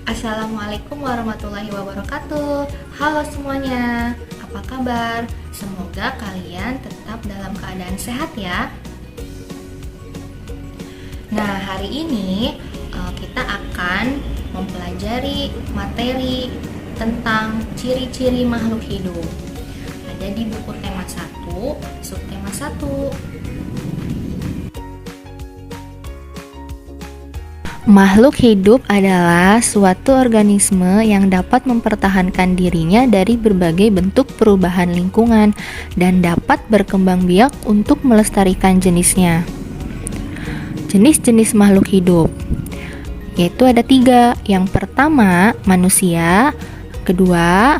Assalamualaikum warahmatullahi wabarakatuh. Halo semuanya, apa kabar? Semoga kalian tetap dalam keadaan sehat ya. Nah, hari ini kita akan mempelajari materi tentang ciri-ciri makhluk hidup. Ada di buku tema 1, subtema 1. Makhluk hidup adalah suatu organisme yang dapat mempertahankan dirinya dari berbagai bentuk perubahan lingkungan dan dapat berkembang biak untuk melestarikan jenisnya. Jenis-jenis makhluk hidup yaitu ada 3. Yang pertama, manusia, kedua,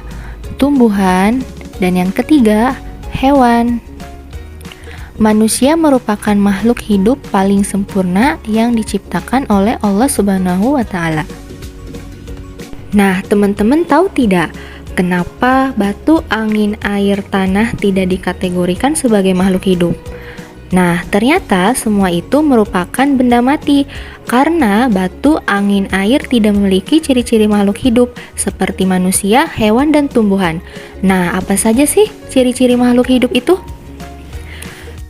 tumbuhan, dan yang ketiga, hewan. Manusia merupakan makhluk hidup paling sempurna yang diciptakan oleh Allah Subhanahu wa Ta'ala. Nah, teman-teman tahu tidak, kenapa batu, angin, air, tanah tidak dikategorikan sebagai makhluk hidup? Nah, ternyata semua itu merupakan benda mati karena batu, angin, air tidak memiliki ciri-ciri makhluk hidup seperti manusia, hewan, dan tumbuhan. Nah, apa saja sih ciri-ciri makhluk hidup itu?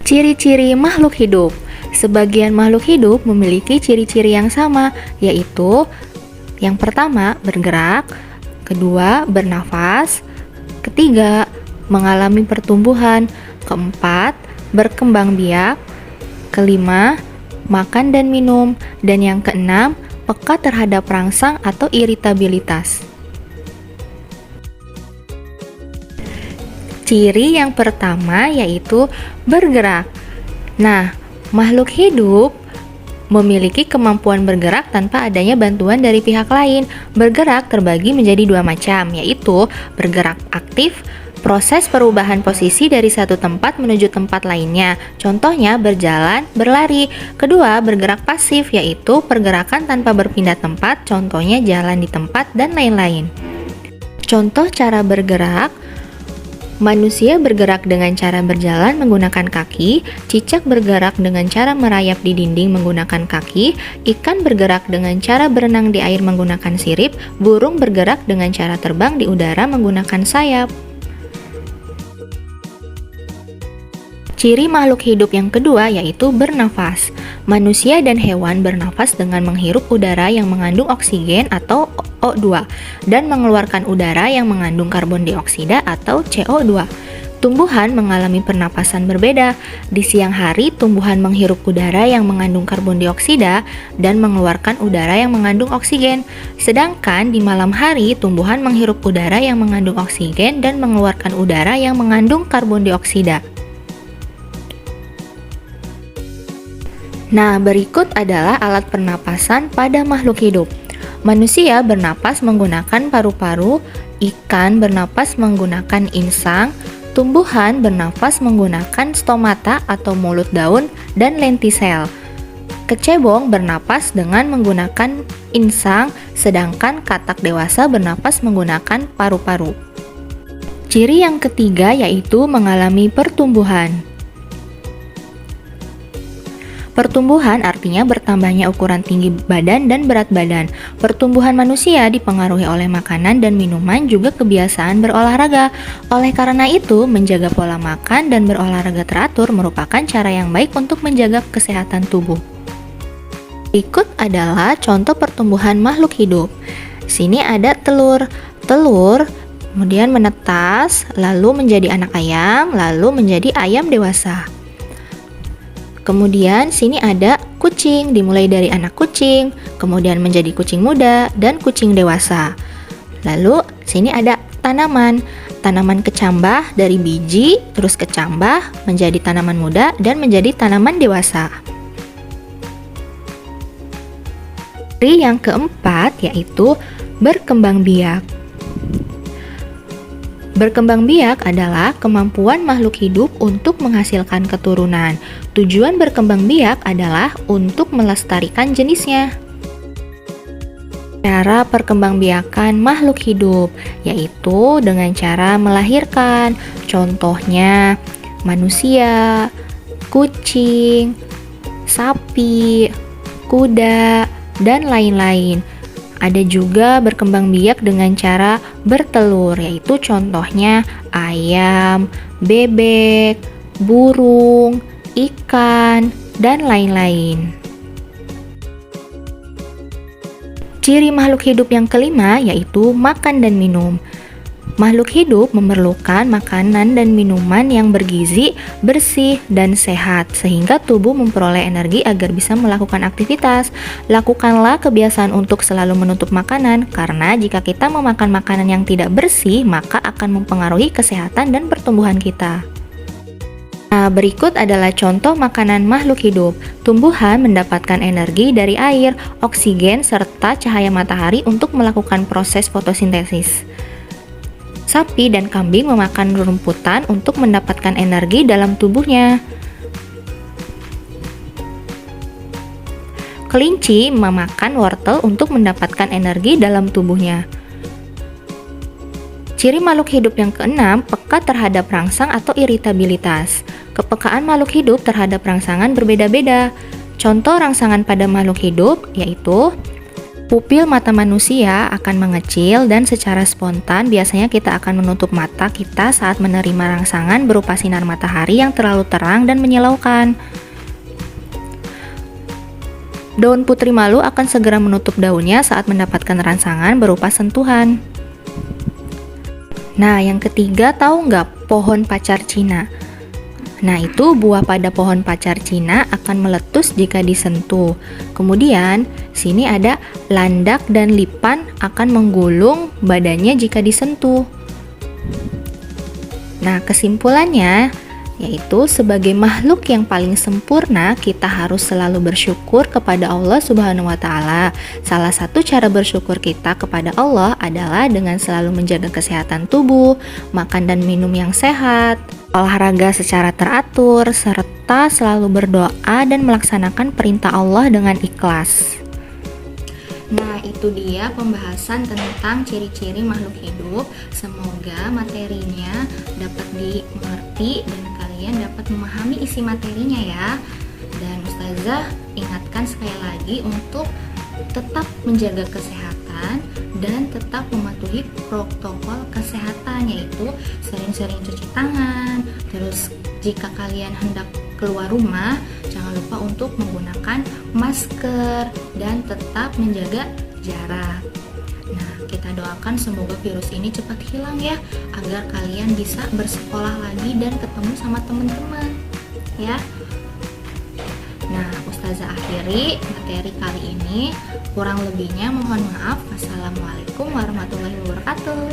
Ciri-ciri makhluk hidup. Sebagian makhluk hidup memiliki ciri-ciri yang sama, yaitu yang pertama, bergerak, kedua, bernafas, ketiga, mengalami pertumbuhan, keempat, berkembang biak, kelima, makan dan minum, dan yang keenam, peka terhadap rangsang atau iritabilitas. Ciri yang pertama yaitu bergerak. Nah, makhluk hidup memiliki kemampuan bergerak tanpa adanya bantuan dari pihak lain. Bergerak terbagi menjadi 2 macam, yaitu bergerak aktif, proses perubahan posisi dari satu tempat menuju tempat lainnya. Contohnya berjalan, berlari. Kedua, bergerak pasif, yaitu pergerakan tanpa berpindah tempat, contohnya jalan di tempat dan lain-lain. Contoh cara bergerak: manusia bergerak dengan cara berjalan menggunakan kaki, cicak bergerak dengan cara merayap di dinding menggunakan kaki, ikan bergerak dengan cara berenang di air menggunakan sirip, burung bergerak dengan cara terbang di udara menggunakan sayap. Ciri makhluk hidup yang kedua yaitu bernafas. Manusia dan hewan bernafas dengan menghirup udara yang mengandung oksigen atau O2 dan mengeluarkan udara yang mengandung karbon dioksida atau CO2. Tumbuhan mengalami pernapasan berbeda. Di siang hari, tumbuhan menghirup udara yang mengandung karbon dioksida dan mengeluarkan udara yang mengandung oksigen. Sedangkan di malam hari, tumbuhan menghirup udara yang mengandung oksigen dan mengeluarkan udara yang mengandung karbon dioksida. Nah, berikut adalah alat pernapasan pada makhluk hidup. Manusia bernapas menggunakan paru-paru, ikan bernapas menggunakan insang, tumbuhan bernapas menggunakan stomata atau mulut daun dan lentisel. Kecebong bernapas dengan menggunakan insang, sedangkan katak dewasa bernapas menggunakan paru-paru. Ciri yang ketiga yaitu mengalami pertumbuhan. Pertumbuhan artinya bertambahnya ukuran tinggi badan dan berat badan. Pertumbuhan manusia dipengaruhi oleh makanan dan minuman, juga kebiasaan berolahraga. Oleh karena itu, menjaga pola makan dan berolahraga teratur merupakan cara yang baik untuk menjaga kesehatan tubuh. Berikut adalah contoh pertumbuhan makhluk hidup. Sini ada telur. Telur kemudian menetas, lalu menjadi anak ayam, lalu menjadi ayam dewasa. Kemudian sini ada kucing, dimulai dari anak kucing, kemudian menjadi kucing muda dan kucing dewasa. Lalu sini ada tanaman. Tanaman kecambah dari biji, terus kecambah menjadi tanaman muda dan menjadi tanaman dewasa. Ciri yang keempat yaitu berkembang biak. Berkembang biak adalah kemampuan makhluk hidup untuk menghasilkan keturunan. Tujuan berkembang biak adalah untuk melestarikan jenisnya. Cara perkembangbiakan makhluk hidup yaitu dengan cara melahirkan. Contohnya manusia, kucing, sapi, kuda, dan lain-lain. Ada juga berkembang biak dengan cara bertelur, yaitu contohnya ayam, bebek, burung, ikan, dan lain-lain. Ciri makhluk hidup yang kelima yaitu makan dan minum. Makhluk hidup memerlukan makanan dan minuman yang bergizi, bersih, dan sehat, sehingga tubuh memperoleh energi agar bisa melakukan aktivitas. Lakukanlah kebiasaan untuk selalu menutup makanan, karena jika kita memakan makanan yang tidak bersih, maka akan mempengaruhi kesehatan dan pertumbuhan kita. Nah, berikut adalah contoh makanan makhluk hidup. Tumbuhan mendapatkan energi dari air, oksigen, serta cahaya matahari untuk melakukan proses fotosintesis. Sapi dan kambing memakan rumputan untuk mendapatkan energi dalam tubuhnya. Kelinci memakan wortel untuk mendapatkan energi dalam tubuhnya. Ciri makhluk hidup yang keenam, peka terhadap rangsang atau iritabilitas. Kepekaan makhluk hidup terhadap rangsangan berbeda-beda. Contoh rangsangan pada makhluk hidup yaitu pupil mata manusia akan mengecil dan secara spontan biasanya kita akan menutup mata kita saat menerima rangsangan berupa sinar matahari yang terlalu terang dan menyilaukan. Daun putri malu akan segera menutup daunnya saat mendapatkan rangsangan berupa sentuhan. Nah, yang ketiga, tahu nggak pohon pacar Cina? Nah, itu buah pada pohon pacar Cina akan meletus jika disentuh. Kemudian, sini ada landak dan lipan akan menggulung badannya jika disentuh. Nah, kesimpulannya yaitu sebagai makhluk yang paling sempurna, kita harus selalu bersyukur kepada Allah Subhanahu wa Ta'ala. Salah satu cara bersyukur kita kepada Allah adalah dengan selalu menjaga kesehatan tubuh, makan dan minum yang sehat, olahraga secara teratur, serta selalu berdoa dan melaksanakan perintah Allah dengan ikhlas. Nah, itu dia pembahasan tentang ciri-ciri makhluk hidup. Semoga materinya dapat dimengerti dan kalian dapat memahami isi materinya ya. Dan Ustazah ingatkan sekali lagi untuk tetap menjaga kesehatan dan tetap mematuhi protokol kesehatan, yaitu sering-sering cuci tangan. Terus jika kalian hendak keluar rumah, jangan lupa untuk menggunakan masker dan tetap menjaga jarak. Nah, kita doakan semoga virus ini cepat hilang ya, agar kalian bisa bersekolah lagi dan ketemu sama teman-teman ya. Nah, Ustazah akhiri materi kali ini. Kurang lebihnya mohon maaf. Wassalamualaikum warahmatullahi wabarakatuh.